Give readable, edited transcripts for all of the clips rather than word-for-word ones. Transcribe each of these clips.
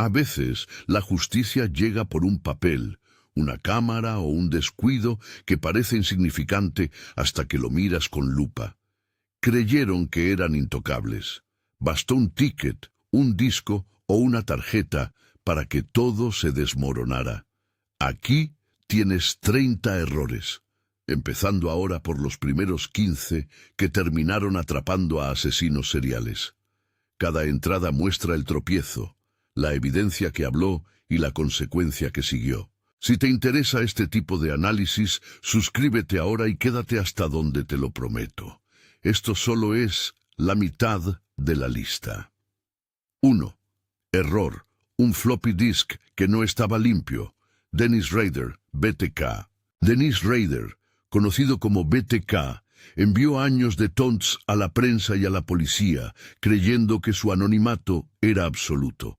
A veces, la justicia llega por un papel, una cámara o un descuido que parece insignificante hasta que lo miras con lupa. Creyeron que eran intocables. Bastó un ticket, un disco o una tarjeta para que todo se desmoronara. Aquí tienes 30 errores, empezando ahora por los primeros 15 que terminaron atrapando a asesinos seriales. Cada entrada muestra el tropiezo, la evidencia que habló y la consecuencia que siguió. Si te interesa este tipo de análisis, suscríbete ahora y quédate hasta donde te lo prometo. Esto solo es la mitad de la lista. 1. Error. Un floppy disk que no estaba limpio. Dennis Rader, BTK. Dennis Rader, conocido como BTK, envió años de taunts a la prensa y a la policía, creyendo que su anonimato era absoluto.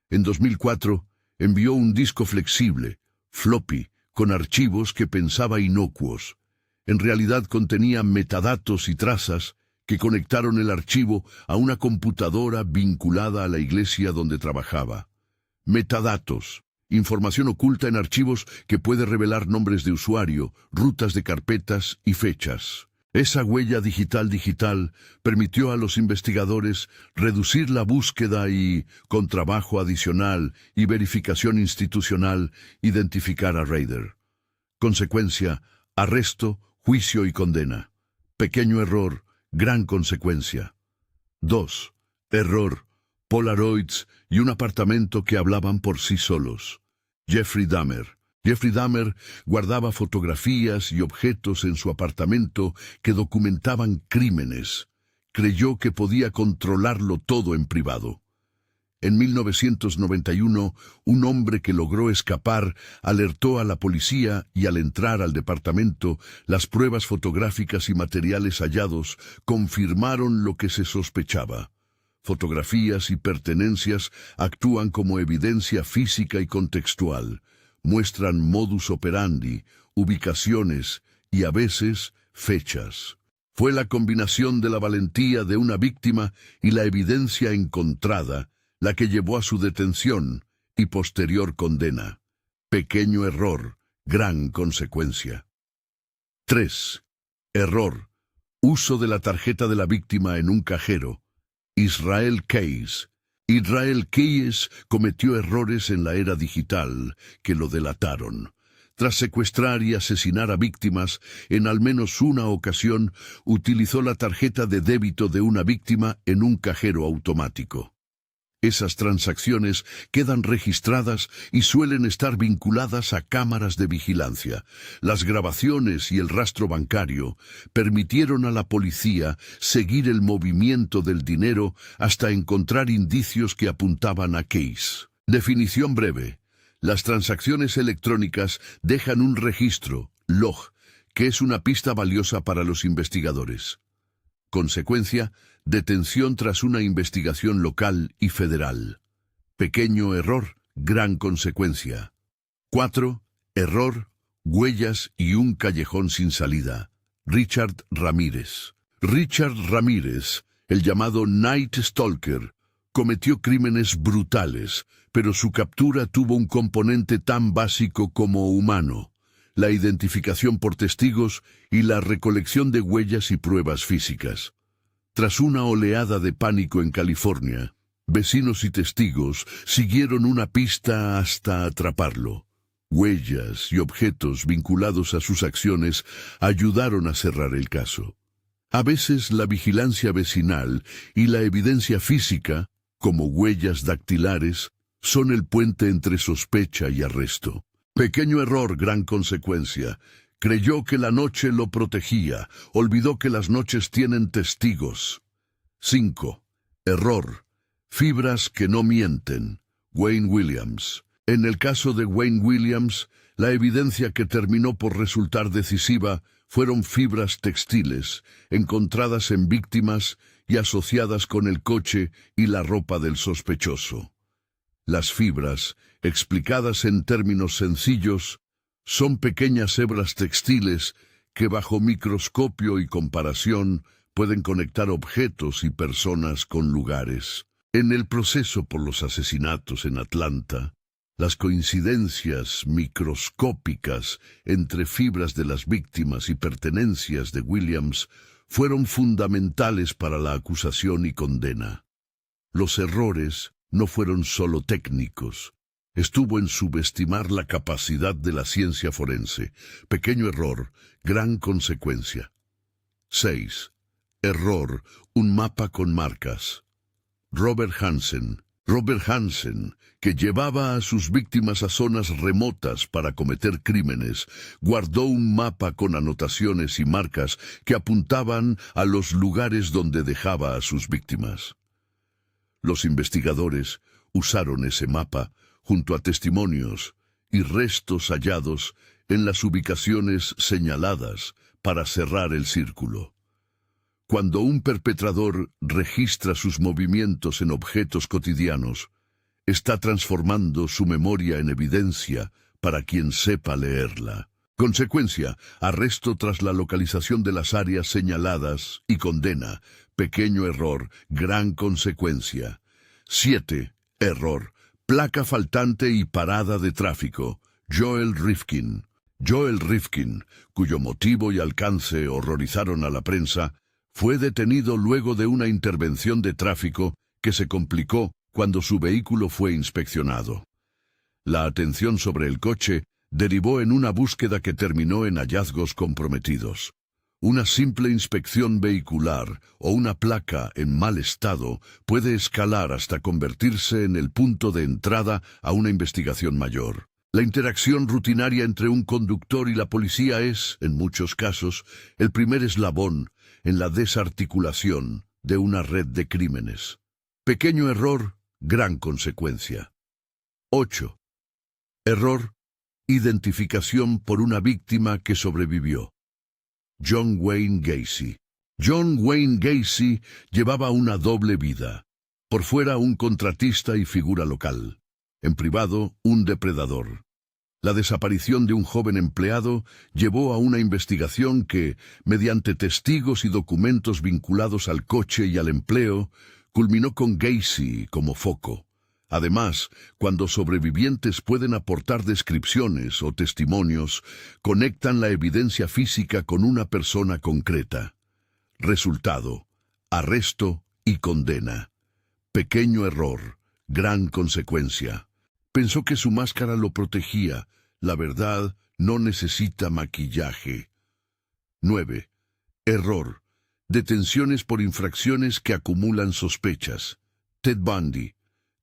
En 2004, envió un disco flexible, floppy, con archivos que pensaba inocuos. En realidad contenía metadatos y trazas que conectaron el archivo a una computadora vinculada a la iglesia donde trabajaba. Metadatos, información oculta en archivos que puede revelar nombres de usuario, rutas de carpetas y fechas. Esa huella digital permitió a los investigadores reducir la búsqueda y, con trabajo adicional y verificación institucional, identificar a Rader. Consecuencia: arresto, juicio y condena. Pequeño error, gran consecuencia. 2. Error. Polaroids y un apartamento que hablaban por sí solos. Jeffrey Dahmer. Jeffrey Dahmer guardaba fotografías y objetos en su apartamento que documentaban crímenes. Creyó que podía controlarlo todo en privado. En 1991, un hombre que logró escapar alertó a la policía y al entrar al departamento, las pruebas fotográficas y materiales hallados confirmaron lo que se sospechaba. Fotografías y pertenencias actúan como evidencia física y contextual. Muestran modus operandi, ubicaciones y a veces fechas. Fue la combinación de la valentía de una víctima y la evidencia encontrada la que llevó a su detención y posterior condena. Pequeño error, gran consecuencia. 3. Error. Uso de la tarjeta de la víctima en un cajero. Israel Keyes. Israel Keyes cometió errores en la era digital que lo delataron. Tras secuestrar y asesinar a víctimas, en al menos una ocasión utilizó la tarjeta de débito de una víctima en un cajero automático. Esas transacciones quedan registradas y suelen estar vinculadas a cámaras de vigilancia. Las grabaciones y el rastro bancario permitieron a la policía seguir el movimiento del dinero hasta encontrar indicios que apuntaban a Keyes. Definición breve. Las transacciones electrónicas dejan un registro, log, que es una pista valiosa para los investigadores. Consecuencia: detención tras una investigación local y federal. Pequeño error, gran consecuencia. 4. Error, huellas y un callejón sin salida. Richard Ramírez. Richard Ramírez, el llamado Night Stalker, cometió crímenes brutales, pero su captura tuvo un componente tan básico como humano: la identificación por testigos y la recolección de huellas y pruebas físicas. Tras una oleada de pánico en California, vecinos y testigos siguieron una pista hasta atraparlo. Huellas y objetos vinculados a sus acciones ayudaron a cerrar el caso. A veces la vigilancia vecinal y la evidencia física, como huellas dactilares, son el puente entre sospecha y arresto. Pequeño error, gran consecuencia. Creyó que la noche lo protegía, olvidó que las noches tienen testigos. 5. Error. Fibras que no mienten. Wayne Williams. En el caso de Wayne Williams, la evidencia que terminó por resultar decisiva fueron fibras textiles, encontradas en víctimas y asociadas con el coche y la ropa del sospechoso. Las fibras, explicadas en términos sencillos, son pequeñas hebras textiles que bajo microscopio y comparación pueden conectar objetos y personas con lugares. En el proceso por los asesinatos en Atlanta, las coincidencias microscópicas entre fibras de las víctimas y pertenencias de Williams fueron fundamentales para la acusación y condena. Los errores no fueron solo técnicos. Estuvo en subestimar la capacidad de la ciencia forense. Pequeño error, gran consecuencia. 6. Error, un mapa con marcas. Robert Hansen, que llevaba a sus víctimas a zonas remotas para cometer crímenes, guardó un mapa con anotaciones y marcas que apuntaban a los lugares donde dejaba a sus víctimas. Los investigadores usaron ese mapa junto a testimonios y restos hallados en las ubicaciones señaladas para cerrar el círculo. Cuando un perpetrador registra sus movimientos en objetos cotidianos, está transformando su memoria en evidencia para quien sepa leerla. Consecuencia, arresto tras la localización de las áreas señaladas y condena. Pequeño error, gran consecuencia. 7. Error, placa faltante y parada de tráfico. Joel Rifkin, cuyo motivo y alcance horrorizaron a la prensa, fue detenido luego de una intervención de tráfico que se complicó cuando su vehículo fue inspeccionado. La atención sobre el coche derivó en una búsqueda que terminó en hallazgos comprometidos. Una simple inspección vehicular o una placa en mal estado puede escalar hasta convertirse en el punto de entrada a una investigación mayor. La interacción rutinaria entre un conductor y la policía es, en muchos casos, el primer eslabón en la desarticulación de una red de crímenes. Pequeño error, gran consecuencia. 8. Error, identificación por una víctima que sobrevivió. John Wayne Gacy. John Wayne Gacy llevaba una doble vida. Por fuera, un contratista y figura local. En privado, un depredador. La desaparición de un joven empleado llevó a una investigación que, mediante testigos y documentos vinculados al coche y al empleo, culminó con Gacy como foco. Además, cuando sobrevivientes pueden aportar descripciones o testimonios, conectan la evidencia física con una persona concreta. Resultado: arresto y condena. Pequeño error, gran consecuencia. Pensó que su máscara lo protegía. La verdad no necesita maquillaje. 9. Error. Detenciones por infracciones que acumulan sospechas. Ted Bundy.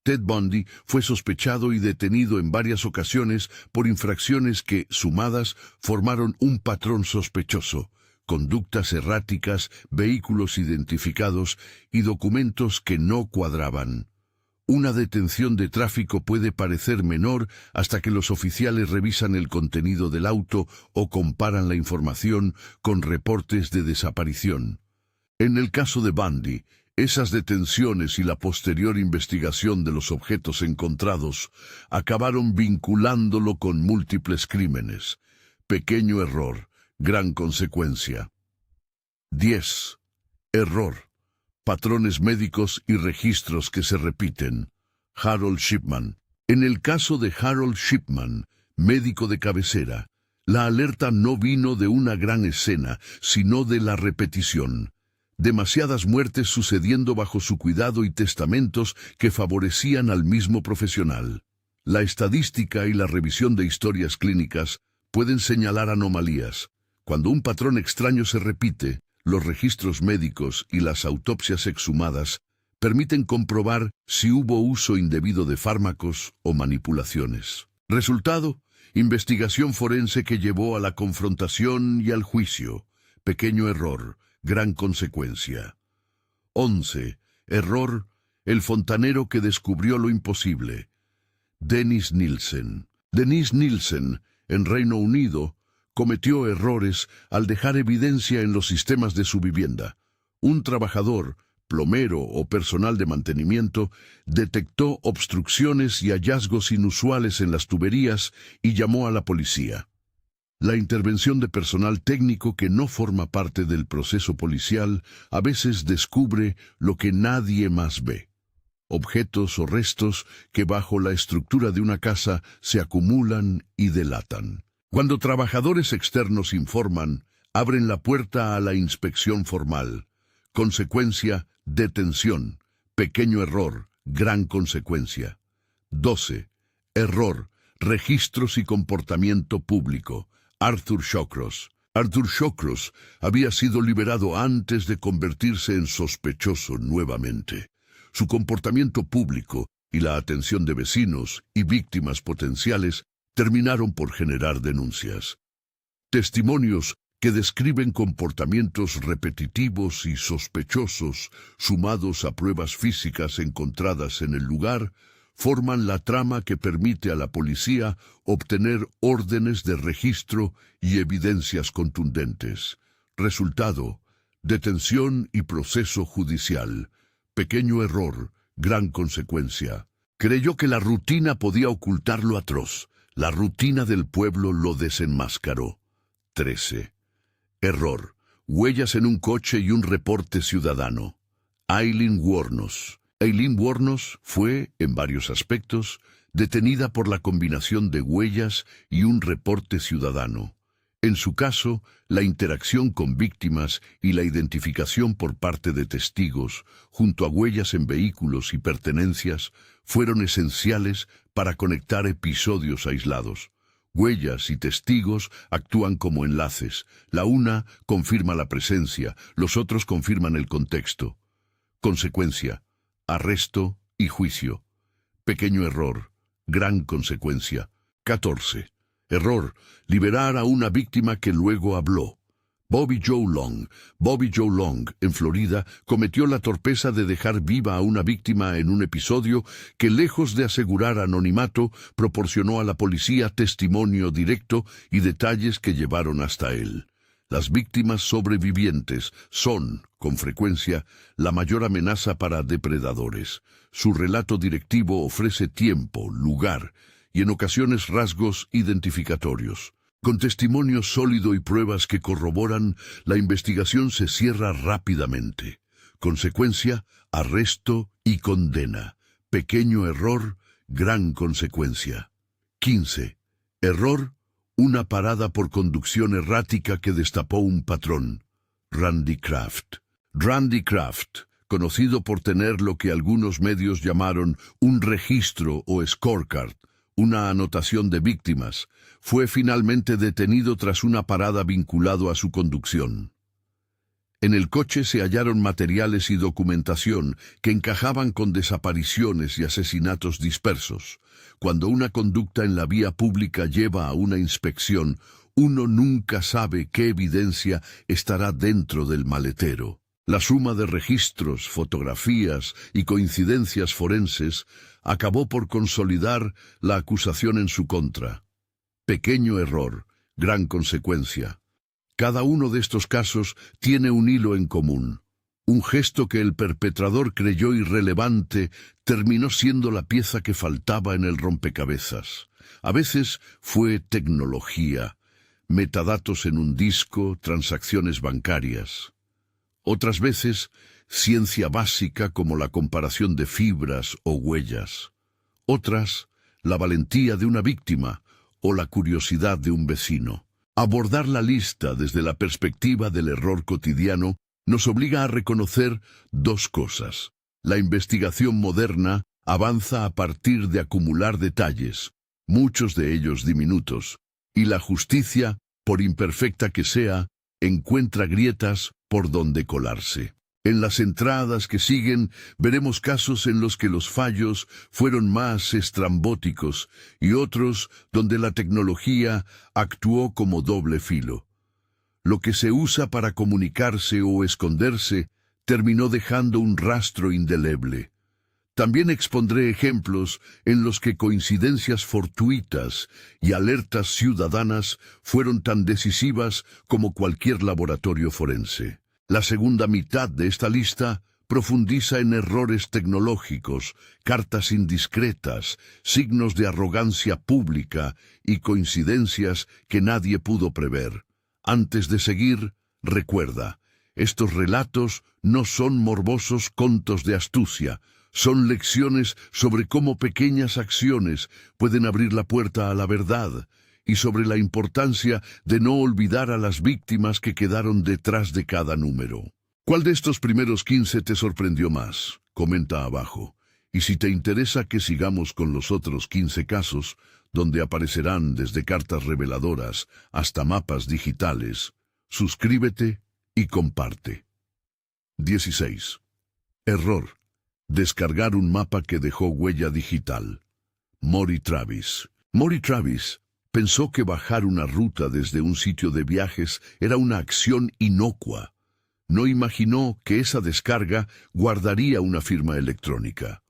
Ted Bundy fue sospechado y detenido en varias ocasiones por infracciones que, sumadas, formaron un patrón sospechoso. Conductas erráticas, vehículos identificados y documentos que no cuadraban. Una detención de tráfico puede parecer menor hasta que los oficiales revisan el contenido del auto o comparan la información con reportes de desaparición. En el caso de Bundy, esas detenciones y la posterior investigación de los objetos encontrados acabaron vinculándolo con múltiples crímenes. Pequeño error, gran consecuencia. 10. Error. Patrones médicos y registros que se repiten. Harold Shipman. En el caso de Harold Shipman, médico de cabecera, la alerta no vino de una gran escena, sino de la repetición. Demasiadas muertes sucediendo bajo su cuidado y testamentos que favorecían al mismo profesional. La estadística y la revisión de historias clínicas pueden señalar anomalías. Cuando un patrón extraño se repite, los registros médicos y las autopsias exhumadas permiten comprobar si hubo uso indebido de fármacos o manipulaciones. Resultado: investigación forense que llevó a la confrontación y al juicio. Pequeño error, gran consecuencia. 11. Error, el fontanero que descubrió lo imposible. Dennis Nielsen. Dennis Nielsen, en Reino Unido, cometió errores al dejar evidencia en los sistemas de su vivienda. Un trabajador, plomero o personal de mantenimiento, detectó obstrucciones y hallazgos inusuales en las tuberías y llamó a la policía. La intervención de personal técnico que no forma parte del proceso policial a veces descubre lo que nadie más ve. objetos o restos que bajo la estructura de una casa se acumulan y delatan. Cuando trabajadores externos informan, abren la puerta a la inspección formal. Consecuencia, detención. Pequeño error, gran consecuencia. 12. Error, registros y comportamiento público. Arthur Shawcross. Arthur Shawcross había sido liberado antes de convertirse en sospechoso nuevamente. Su comportamiento público y la atención de vecinos y víctimas potenciales terminaron por generar denuncias. Testimonios que describen comportamientos repetitivos y sospechosos, sumados a pruebas físicas encontradas en el lugar, forman la trama que permite a la policía obtener órdenes de registro y evidencias contundentes. Resultado: detención y proceso judicial. Pequeño error, gran consecuencia. Creyó que la rutina podía ocultar lo atroz. La rutina del pueblo lo desenmascaró. 13. Error, huellas en un coche y un reporte ciudadano. Aileen Wuornos. Aileen Wuornos fue, en varios aspectos, detenida por la combinación de huellas y un reporte ciudadano. En su caso, la interacción con víctimas y la identificación por parte de testigos, junto a huellas en vehículos y pertenencias, fueron esenciales para conectar episodios aislados. Huellas y testigos actúan como enlaces. La una confirma la presencia, los otros confirman el contexto. Consecuencia: arresto y juicio. Pequeño error, gran consecuencia. 14. Error, liberar a una víctima que luego habló. Bobby Joe Long. Bobby Joe Long, en Florida, cometió la torpeza de dejar viva a una víctima en un episodio que, lejos de asegurar anonimato, proporcionó a la policía testimonio directo y detalles que llevaron hasta él. Las víctimas sobrevivientes son, con frecuencia, la mayor amenaza para depredadores. Su relato directivo ofrece tiempo, lugar y en ocasiones rasgos identificatorios. Con testimonio sólido y pruebas que corroboran, la investigación se cierra rápidamente. Consecuencia: arresto y condena. Pequeño error, gran consecuencia. 15. Error, una parada por conducción errática que destapó un patrón. Randy Kraft. Randy Kraft, conocido por tener lo que algunos medios llamaron un registro o scorecard, una anotación de víctimas, fue finalmente detenido tras una parada vinculado a su conducción. En el coche se hallaron materiales y documentación que encajaban con desapariciones y asesinatos dispersos. Cuando una conducta en la vía pública lleva a una inspección, uno nunca sabe qué evidencia estará dentro del maletero. La suma de registros, fotografías y coincidencias forenses acabó por consolidar la acusación en su contra. Pequeño error, gran consecuencia. Cada uno de estos casos tiene un hilo en común. Un gesto que el perpetrador creyó irrelevante terminó siendo la pieza que faltaba en el rompecabezas. A veces fue tecnología, metadatos en un disco, transacciones bancarias. Otras veces, ciencia básica como la comparación de fibras o huellas. Otras, la valentía de una víctima o la curiosidad de un vecino. Abordar la lista desde la perspectiva del error cotidiano nos obliga a reconocer dos cosas. La investigación moderna avanza a partir de acumular detalles, muchos de ellos diminutos, y la justicia, por imperfecta que sea, encuentra grietas por donde colarse. En las entradas que siguen veremos casos en los que los fallos fueron más estrambóticos y otros donde la tecnología actuó como doble filo. Lo que se usa para comunicarse o esconderse terminó dejando un rastro indeleble. También expondré ejemplos en los que coincidencias fortuitas y alertas ciudadanas fueron tan decisivas como cualquier laboratorio forense. La segunda mitad de esta lista profundiza en errores tecnológicos, cartas indiscretas, signos de arrogancia pública y coincidencias que nadie pudo prever. Antes de seguir, recuerda, estos relatos no son morbosos contos de astucia, Son lecciones sobre cómo pequeñas acciones pueden abrir la puerta a la verdad y sobre la importancia de no olvidar a las víctimas que quedaron detrás de cada número. ¿Cuál de estos primeros 15 te sorprendió más? Comenta abajo. Y si te interesa que sigamos con los otros 15 casos, donde aparecerán desde cartas reveladoras hasta mapas digitales, suscríbete y comparte. 16. Error. Descargar un mapa que dejó huella digital. Maury Travis. Maury Travis pensó que bajar una ruta desde un sitio de viajes era una acción inocua. No imaginó que esa descarga guardaría una firma electrónica.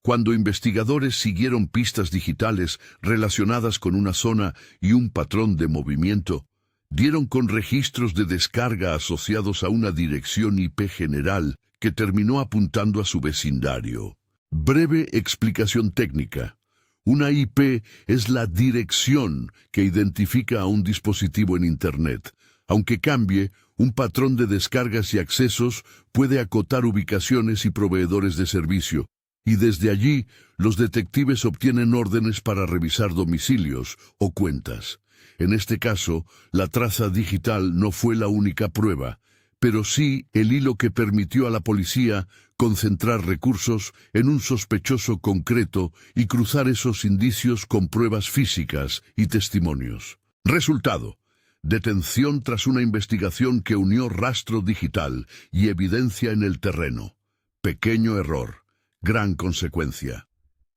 Cuando investigadores siguieron pistas digitales relacionadas con una zona y un patrón de movimiento, dieron con registros de descarga asociados a una dirección IP general que terminó apuntando a su vecindario. Breve explicación técnica. Una IP es la dirección que identifica a un dispositivo en Internet. Aunque cambie, un patrón de descargas y accesos puede acotar ubicaciones y proveedores de servicio, y desde allí los detectives obtienen órdenes para revisar domicilios o cuentas. En este caso, la traza digital no fue la única prueba, pero sí el hilo que permitió a la policía concentrar recursos en un sospechoso concreto y cruzar esos indicios con pruebas físicas y testimonios. Resultado: detención tras una investigación que unió rastro digital y evidencia en el terreno. Pequeño error, gran consecuencia.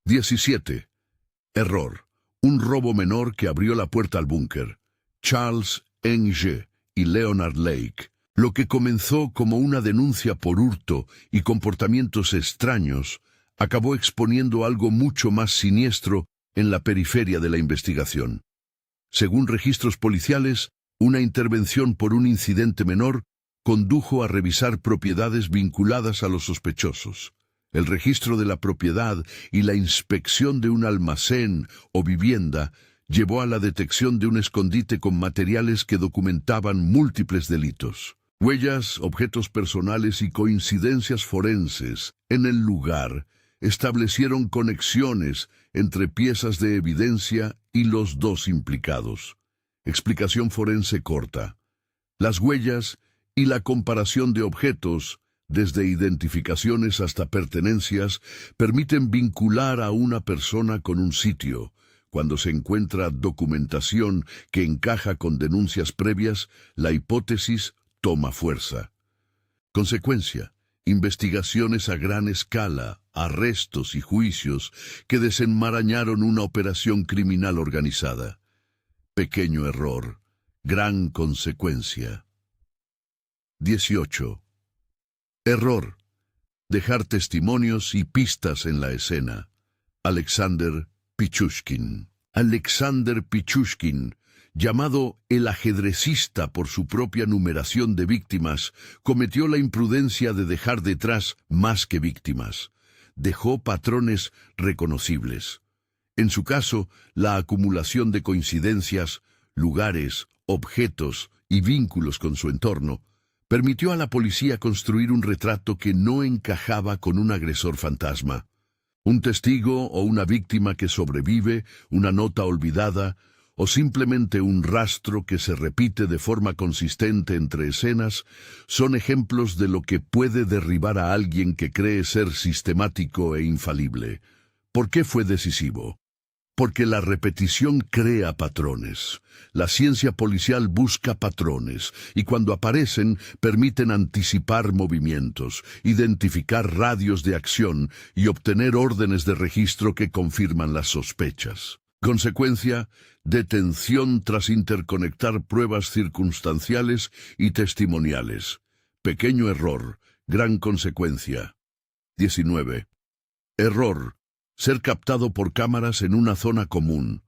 17. Error. Un robo menor que abrió la puerta al búnker. Charles Ng y Leonard Lake. Lo que comenzó como una denuncia por hurto y comportamientos extraños, acabó exponiendo algo mucho más siniestro en la periferia de la investigación. Según registros policiales, una intervención por un incidente menor condujo a revisar propiedades vinculadas a los sospechosos. El registro de la propiedad y la inspección de un almacén o vivienda llevó a la detección de un escondite con materiales que documentaban múltiples delitos. Huellas, objetos personales y coincidencias forenses en el lugar establecieron conexiones entre piezas de evidencia y los dos implicados. Explicación forense corta. Las huellas y la comparación de objetos, desde identificaciones hasta pertenencias, permiten vincular a una persona con un sitio. Cuando se encuentra documentación que encaja con denuncias previas, la hipótesis toma fuerza. Consecuencia: investigaciones a gran escala, arrestos y juicios que desenmarañaron una operación criminal organizada. Pequeño error, gran consecuencia. 18. Error. Dejar testimonios y pistas en la escena. Alexander Pichushkin. Alexander Pichushkin, llamado el ajedrecista por su propia numeración de víctimas, cometió la imprudencia de dejar detrás más que víctimas. Dejó patrones reconocibles. En su caso, la acumulación de coincidencias, lugares, objetos y vínculos con su entorno permitió a la policía construir un retrato que no encajaba con un agresor fantasma. Un testigo o una víctima que sobrevive, una nota olvidada, o simplemente un rastro que se repite de forma consistente entre escenas, son ejemplos de lo que puede derribar a alguien que cree ser sistemático e infalible. ¿Por qué fue decisivo? Porque la repetición crea patrones. La ciencia policial busca patrones, y cuando aparecen, permiten anticipar movimientos, identificar radios de acción y obtener órdenes de registro que confirman las sospechas. Consecuencia: detención tras interconectar pruebas circunstanciales y testimoniales. Pequeño error, gran consecuencia. 19. Error. Ser captado por cámaras en una zona común.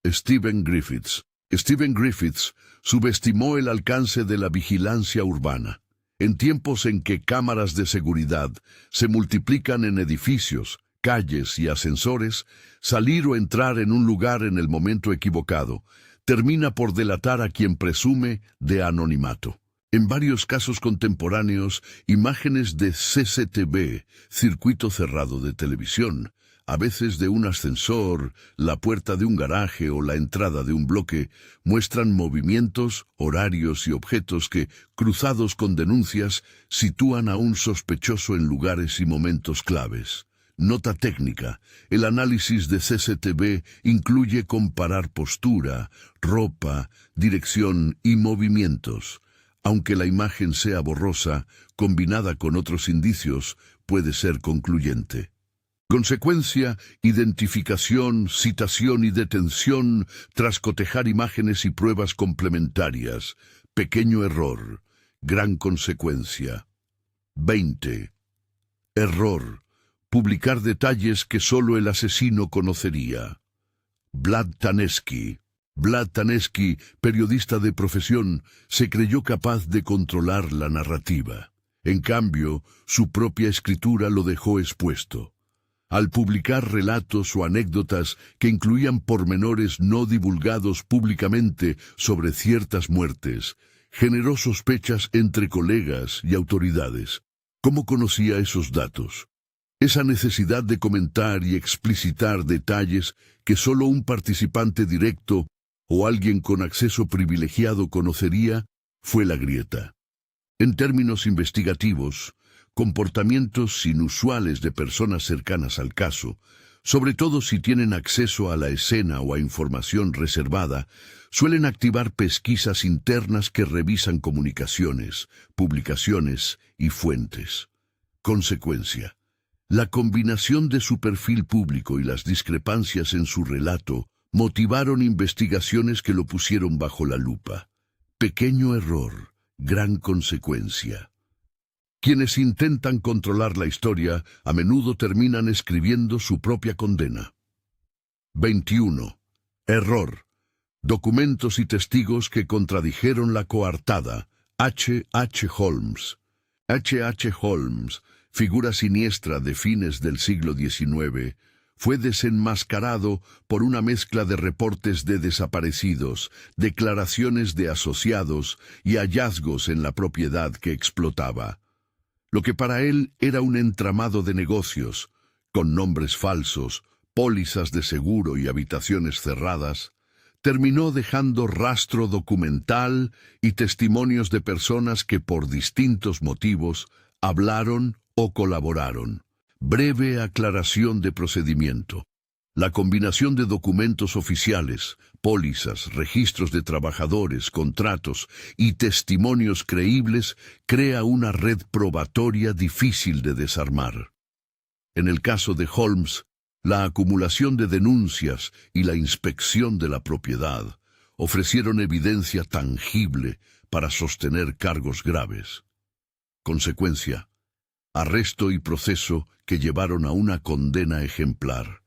Stephen Griffiths. Stephen Griffiths subestimó el alcance de la vigilancia urbana. En tiempos en que cámaras de seguridad se multiplican en edificios, calles y ascensores, salir o entrar en un lugar en el momento equivocado termina por delatar a quien presume de anonimato. En varios casos contemporáneos, imágenes de CCTV, circuito cerrado de televisión, a veces de un ascensor, la puerta de un garaje o la entrada de un bloque, muestran movimientos, horarios y objetos que, cruzados con denuncias, sitúan a un sospechoso en lugares y momentos claves. Nota técnica: el análisis de CCTV incluye comparar postura, ropa, dirección y movimientos. Aunque la imagen sea borrosa, combinada con otros indicios, puede ser concluyente. Consecuencia: identificación, citación y detención tras cotejar imágenes y pruebas complementarias. Pequeño error, gran consecuencia. 20. Error: publicar detalles que solo el asesino conocería. Vlad Taneski. Vlad Taneski, periodista de profesión, se creyó capaz de controlar la narrativa. En cambio, su propia escritura lo dejó expuesto. Al publicar relatos o anécdotas que incluían pormenores no divulgados públicamente sobre ciertas muertes, generó sospechas entre colegas y autoridades. ¿Cómo conocía esos datos? Esa necesidad de comentar y explicitar detalles que solo un participante directo o alguien con acceso privilegiado conocería fue la grieta. En términos investigativos, comportamientos inusuales de personas cercanas al caso, sobre todo si tienen acceso a la escena o a información reservada, suelen activar pesquisas internas que revisan comunicaciones, publicaciones y fuentes. Consecuencia: la combinación de su perfil público y las discrepancias en su relato motivaron investigaciones que lo pusieron bajo la lupa. Pequeño error, gran consecuencia. Quienes intentan controlar la historia a menudo terminan escribiendo su propia condena. 21. Error: documentos y testigos que contradijeron la coartada. H. H. Holmes. H. H. Holmes, figura siniestra de fines del siglo XIX, fue desenmascarado por una mezcla de reportes de desaparecidos, declaraciones de asociados y hallazgos en la propiedad que explotaba. Lo que para él era un entramado de negocios, con nombres falsos, pólizas de seguro y habitaciones cerradas, terminó dejando rastro documental y testimonios de personas que por distintos motivos hablaron o colaboraron. Breve aclaración de procedimiento. La combinación de documentos oficiales, pólizas, registros de trabajadores, contratos y testimonios creíbles crea una red probatoria difícil de desarmar. En el caso de Holmes, la acumulación de denuncias y la inspección de la propiedad ofrecieron evidencia tangible para sostener cargos graves. Consecuencia: arresto y proceso que llevaron a una condena ejemplar.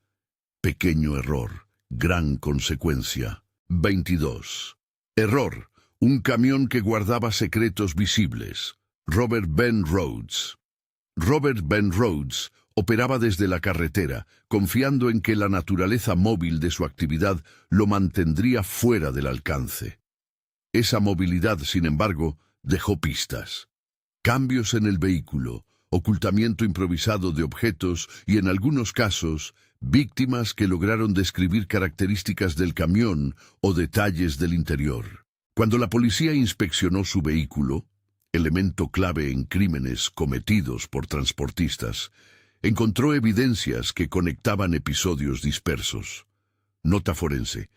Pequeño error, gran consecuencia. 22. Error: un camión que guardaba secretos visibles. Robert Ben Rhodes. Robert Ben Rhodes operaba desde la carretera, confiando en que la naturaleza móvil de su actividad lo mantendría fuera del alcance. Esa movilidad, sin embargo, dejó pistas. Cambios en el vehículo, ocultamiento improvisado de objetos y, en algunos casos, víctimas que lograron describir características del camión o detalles del interior. Cuando la policía inspeccionó su vehículo, elemento clave en crímenes cometidos por transportistas, encontró evidencias que conectaban episodios dispersos. Nota forense: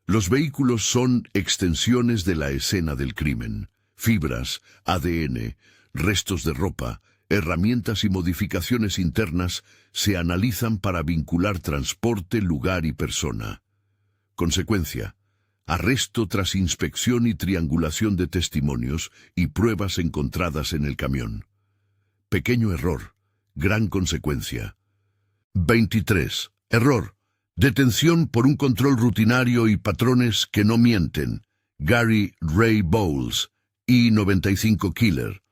los vehículos son extensiones de la escena del crimen. Fibras, ADN, restos de ropa, herramientas y modificaciones internas se analizan para vincular transporte, lugar y persona. Consecuencia: arresto tras inspección y triangulación de testimonios y pruebas encontradas en el camión. Pequeño error, gran consecuencia. 23. Error: detención por un control rutinario y patrones que no mienten. Gary Ray Bowles, I-95 Killer.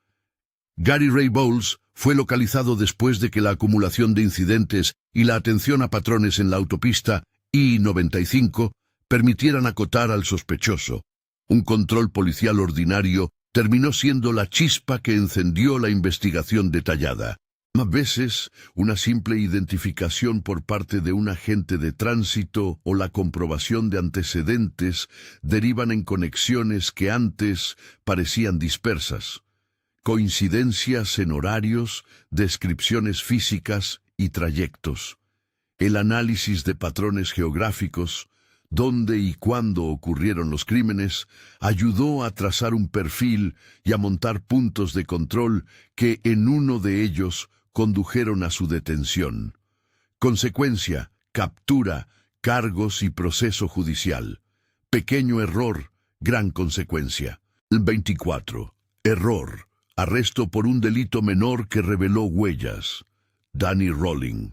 Gary Ray Bowles fue localizado después de que la acumulación de incidentes y la atención a patrones en la autopista I-95 permitieran acotar al sospechoso. Un control policial ordinario terminó siendo la chispa que encendió la investigación detallada. A veces, una simple identificación por parte de un agente de tránsito o la comprobación de antecedentes derivan en conexiones que antes parecían dispersas. Coincidencias en horarios, descripciones físicas y trayectos. El análisis de patrones geográficos, dónde y cuándo ocurrieron los crímenes, ayudó a trazar un perfil y a montar puntos de control que en uno de ellos condujeron a su detención. Consecuencia, captura, cargos y proceso judicial. Pequeño error, gran consecuencia. 24. Error. Arresto por un delito menor que reveló huellas. Danny Rolling.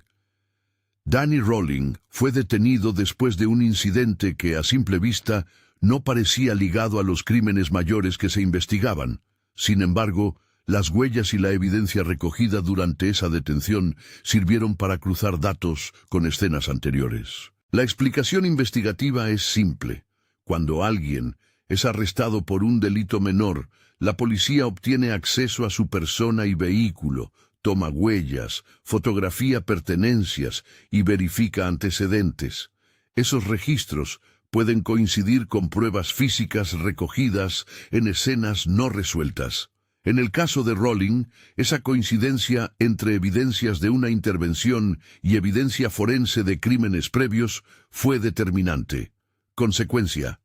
Danny Rolling fue detenido después de un incidente que, a simple vista, no parecía ligado a los crímenes mayores que se investigaban. Sin embargo, las huellas y la evidencia recogida durante esa detención sirvieron para cruzar datos con escenas anteriores. La explicación investigativa es simple. Cuando alguien es arrestado por un delito menor, la policía obtiene acceso a su persona y vehículo, toma huellas, fotografía pertenencias y verifica antecedentes. Esos registros pueden coincidir con pruebas físicas recogidas en escenas no resueltas. En el caso de Rolling, esa coincidencia entre evidencias de una intervención y evidencia forense de crímenes previos fue determinante. Consecuencia: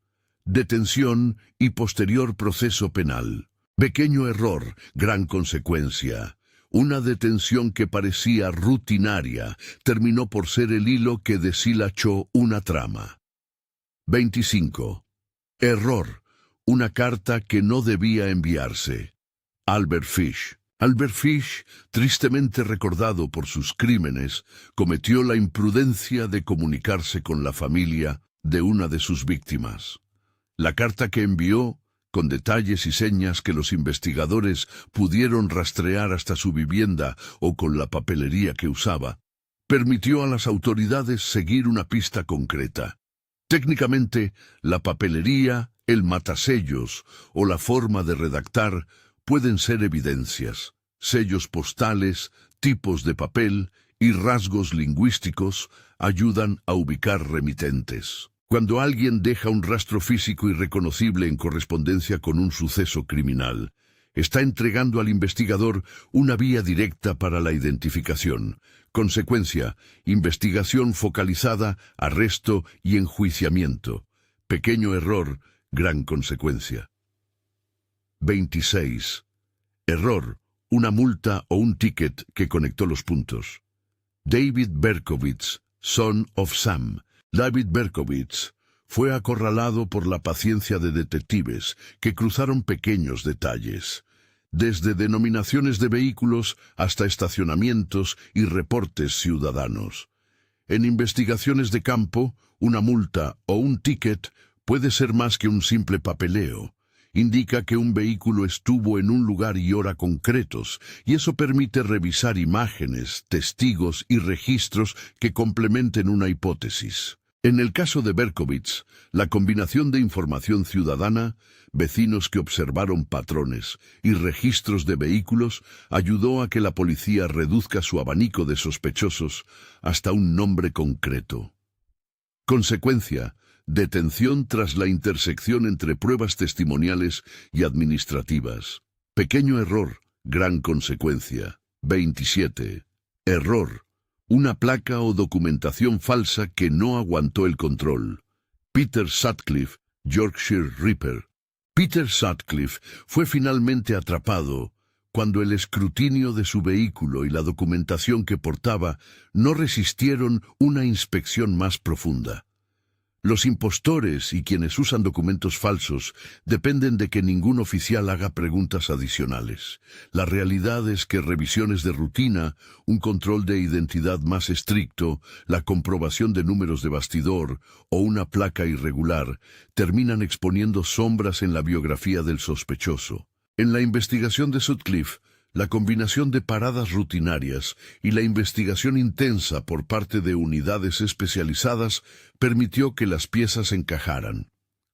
detención y posterior proceso penal. Pequeño error, gran consecuencia. Una detención que parecía rutinaria terminó por ser el hilo que deshilachó una trama. 25. Error. Una carta que no debía enviarse. Albert Fish. Albert Fish, tristemente recordado por sus crímenes, cometió la imprudencia de comunicarse con la familia de una de sus víctimas. La carta que envió, con detalles y señas que los investigadores pudieron rastrear hasta su vivienda o con la papelería que usaba, permitió a las autoridades seguir una pista concreta. Técnicamente, la papelería, el matasellos o la forma de redactar pueden ser evidencias. Sellos postales, tipos de papel y rasgos lingüísticos ayudan a ubicar remitentes. Cuando alguien deja un rastro físico irreconocible en correspondencia con un suceso criminal, está entregando al investigador una vía directa para la identificación. Consecuencia: investigación focalizada, arresto y enjuiciamiento. Pequeño error, gran consecuencia. 26. Error. Una multa o un ticket que conectó los puntos. David Berkowitz, son of Sam. David Berkowitz fue acorralado por la paciencia de detectives que cruzaron pequeños detalles, desde denominaciones de vehículos hasta estacionamientos y reportes ciudadanos. En investigaciones de campo, una multa o un ticket puede ser más que un simple papeleo. Indica que un vehículo estuvo en un lugar y hora concretos, y eso permite revisar imágenes, testigos y registros que complementen una hipótesis. En el caso de Berkowitz, la combinación de información ciudadana, vecinos que observaron patrones y registros de vehículos ayudó a que la policía reduzca su abanico de sospechosos hasta un nombre concreto. Consecuencia: detención tras la intersección entre pruebas testimoniales y administrativas. Pequeño error, gran consecuencia. 27. Error. Una placa o documentación falsa que no aguantó el control. Peter Sutcliffe, Yorkshire Ripper. Peter Sutcliffe fue finalmente atrapado cuando el escrutinio de su vehículo y la documentación que portaba no resistieron una inspección más profunda. Los impostores y quienes usan documentos falsos dependen de que ningún oficial haga preguntas adicionales. La realidad es que revisiones de rutina, un control de identidad más estricto, la comprobación de números de bastidor o una placa irregular terminan exponiendo sombras en la biografía del sospechoso. En la investigación de Sutcliffe, la combinación de paradas rutinarias y la investigación intensa por parte de unidades especializadas permitió que las piezas encajaran.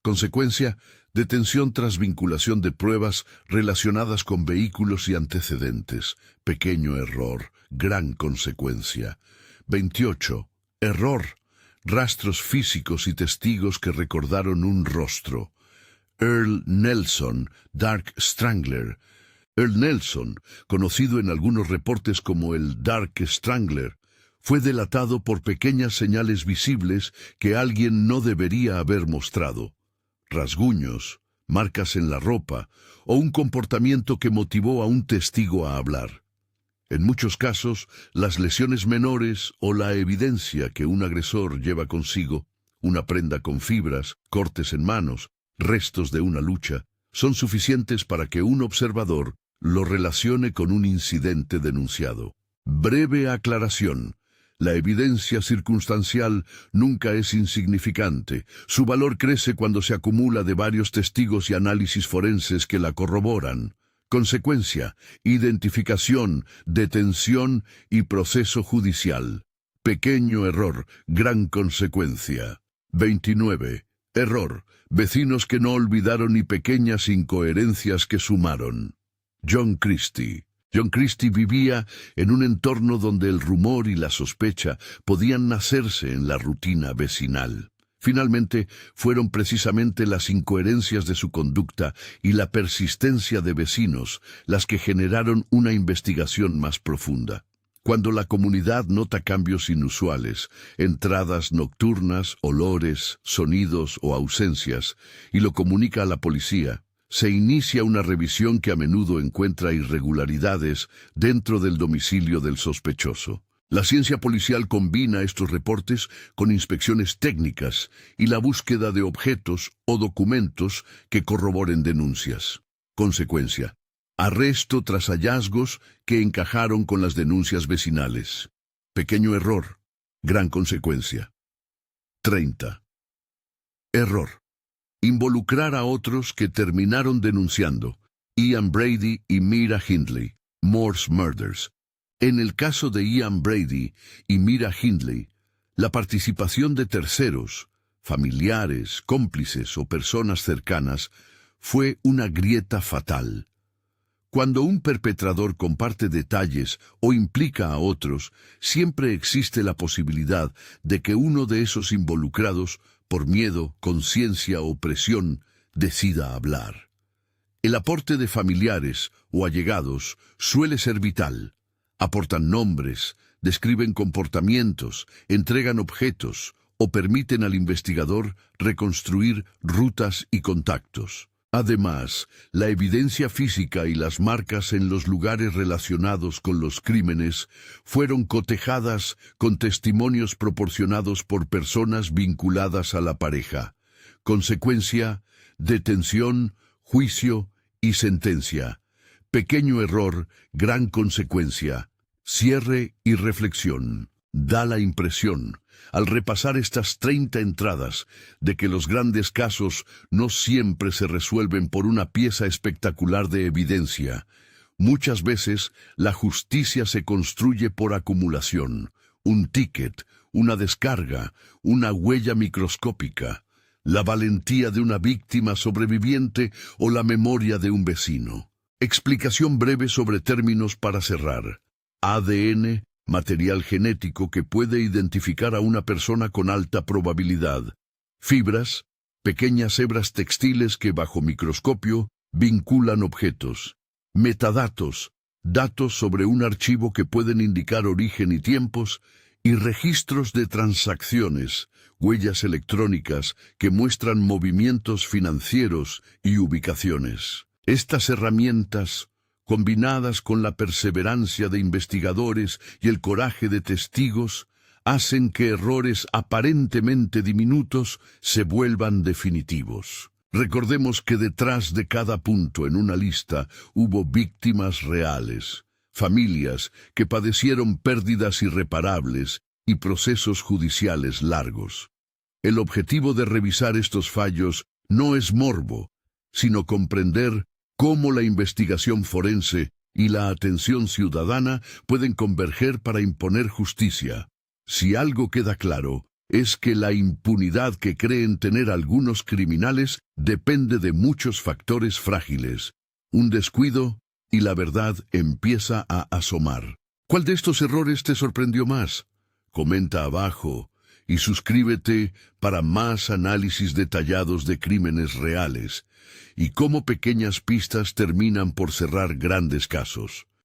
Consecuencia, detención tras vinculación de pruebas relacionadas con vehículos y antecedentes. Pequeño error, gran consecuencia. 28. Error. Rastros físicos y testigos que recordaron un rostro. Earl Nelson, Dark Strangler. Earl Nelson, conocido en algunos reportes como el Dark Strangler, fue delatado por pequeñas señales visibles que alguien no debería haber mostrado. Rasguños, marcas en la ropa o un comportamiento que motivó a un testigo a hablar. En muchos casos, las lesiones menores o la evidencia que un agresor lleva consigo, una prenda con fibras, cortes en manos, restos de una lucha, son suficientes para que un observador lo relacione con un incidente denunciado. Breve aclaración. La evidencia circunstancial nunca es insignificante. Su valor crece cuando se acumula de varios testigos y análisis forenses que la corroboran. Consecuencia: identificación, detención y proceso judicial. Pequeño error, gran consecuencia. 29. Error. Vecinos que no olvidaron ni pequeñas incoherencias que sumaron. John Christie. John Christie vivía en un entorno donde el rumor y la sospecha podían nacerse en la rutina vecinal. Finalmente, fueron precisamente las incoherencias de su conducta y la persistencia de vecinos las que generaron una investigación más profunda. Cuando la comunidad nota cambios inusuales, entradas nocturnas, olores, sonidos o ausencias, y lo comunica a la policía, se inicia una revisión que a menudo encuentra irregularidades dentro del domicilio del sospechoso. La ciencia policial combina estos reportes con inspecciones técnicas y la búsqueda de objetos o documentos que corroboren denuncias. Consecuencia: arresto tras hallazgos que encajaron con las denuncias vecinales. Pequeño error, gran consecuencia. 30. Error. Involucrar a otros que terminaron denunciando. Ian Brady y Mira Hindley, Morse Murders. En el caso de Ian Brady y Mira Hindley, la participación de terceros, familiares, cómplices o personas cercanas, fue una grieta fatal. Cuando un perpetrador comparte detalles o implica a otros, siempre existe la posibilidad de que uno de esos involucrados, por miedo, conciencia o presión, decida hablar. El aporte de familiares o allegados suele ser vital. Aportan nombres, describen comportamientos, entregan objetos o permiten al investigador reconstruir rutas y contactos. Además, la evidencia física y las marcas en los lugares relacionados con los crímenes fueron cotejadas con testimonios proporcionados por personas vinculadas a la pareja. Consecuencia: detención, juicio y sentencia. Pequeño error, gran consecuencia. Cierre y reflexión. Da la impresión, al repasar estas 30 entradas, de que los grandes casos no siempre se resuelven por una pieza espectacular de evidencia. Muchas veces, la justicia se construye por acumulación. Un ticket, una descarga, una huella microscópica, la valentía de una víctima sobreviviente o la memoria de un vecino. Explicación breve sobre términos para cerrar. ADN, material genético que puede identificar a una persona con alta probabilidad. Fibras, pequeñas hebras textiles que bajo microscopio vinculan objetos. Metadatos, datos sobre un archivo que pueden indicar origen y tiempos, y registros de transacciones, huellas electrónicas que muestran movimientos financieros y ubicaciones. Estas herramientas, combinadas con la perseverancia de investigadores y el coraje de testigos, hacen que errores aparentemente diminutos se vuelvan definitivos. Recordemos que detrás de cada punto en una lista hubo víctimas reales, familias que padecieron pérdidas irreparables y procesos judiciales largos. El objetivo de revisar estos fallos no es morbo, sino comprender cómo la investigación forense y la atención ciudadana pueden converger para imponer justicia. Si algo queda claro, es que la impunidad que creen tener algunos criminales depende de muchos factores frágiles. Un descuido y la verdad empieza a asomar. ¿Cuál de estos errores te sorprendió más? Comenta abajo y suscríbete para más análisis detallados de crímenes reales y cómo pequeñas pistas terminan por cerrar grandes casos.